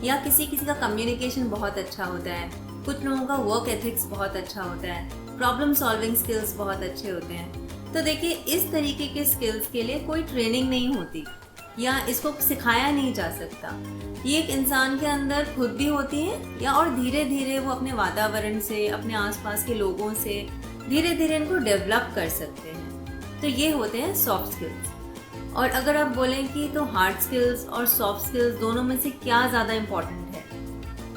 या किसी का कम्युनिकेशन बहुत अच्छा होता है, कुछ लोगों का वर्क एथिक्स बहुत अच्छा होता है, प्रॉब्लम सॉल्विंग स्किल्स बहुत अच्छे होते हैं. तो देखिए, इस तरीके के स्किल्स के लिए कोई ट्रेनिंग नहीं होती या इसको सिखाया नहीं जा सकता. ये एक इंसान के अंदर खुद भी होती है या और धीरे धीरे वो अपने वातावरण से, अपने आसपास के लोगों से धीरे धीरे इनको डेवलप कर सकते हैं. तो ये होते हैं सॉफ्ट स्किल्स. और अगर आप बोलें कि तो हार्ड स्किल्स और सॉफ्ट स्किल्स दोनों में से क्या ज़्यादा इम्पॉर्टेंट है,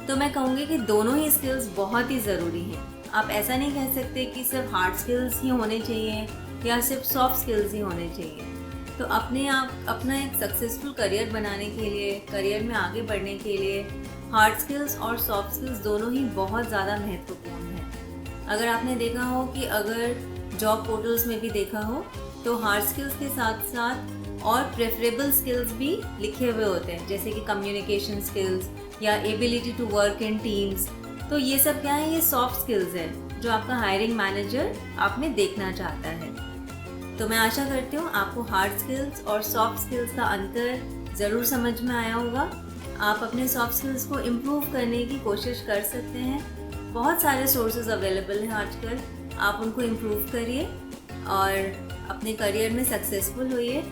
तो मैं कहूँगी कि दोनों ही स्किल्स बहुत ही ज़रूरी हैं. आप ऐसा नहीं कह सकते कि सिर्फ हार्ड स्किल्स ही होने चाहिए या सिर्फ सॉफ्ट स्किल्स ही होने चाहिए. तो अपना एक सक्सेसफुल करियर बनाने के लिए, करियर में आगे बढ़ने के लिए हार्ड स्किल्स और सॉफ्ट स्किल्स दोनों ही बहुत ज़्यादा महत्वपूर्ण हैं. अगर आपने देखा हो कि अगर जॉब पोर्टल्स में भी देखा हो तो हार्ड स्किल्स के साथ साथ और प्रेफरेबल स्किल्स भी लिखे हुए होते हैं, जैसे कि कम्युनिकेशन स्किल्स या ability to work in teams. तो ये सब क्या है? ये सॉफ्ट स्किल्स हैं जो आपका हायरिंग मैनेजर आप में देखना चाहता है. तो मैं आशा करती हूँ आपको हार्ड स्किल्स और सॉफ्ट स्किल्स का अंतर ज़रूर समझ में आया होगा. आप अपने सॉफ्ट स्किल्स को इम्प्रूव करने की कोशिश कर सकते हैं. बहुत सारे सोर्सेज अवेलेबल हैं आजकल, आप उनको इम्प्रूव करिए और अपने करियर में सक्सेसफुल होइए.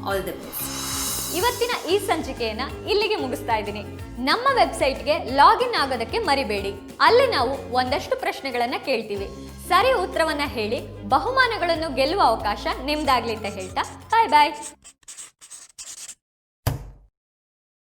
All the best. ಇವತ್ತಿನ ಈ ಸಂಚಿಕೆಯನ್ನ ಇಲ್ಲಿಗೆ ಮುಗಿಸ್ತಾ ಇದ್ದೀನಿ. ನಮ್ಮ ವೆಬ್ಸೈಟ್ಗೆ ಲಾಗಿನ್ ಆಗೋದಕ್ಕೆ ಮರಿಬೇಡಿ. ಅಲ್ಲಿ ನಾವು ಒಂದಷ್ಟು ಪ್ರಶ್ನೆಗಳನ್ನ ಕೇಳ್ತೀವಿ. ಸರಿ ಉತ್ತರವನ್ನ ಹೇಳಿ ಬಹುಮಾನಗಳನ್ನು ಗೆಲ್ಲುವ ಅವಕಾಶ ನಿಮ್ದಾಗ್ಲಿ ಅಂತ ಹೇಳ್ತಾ ಬಾಯ್ ಬಾಯ್.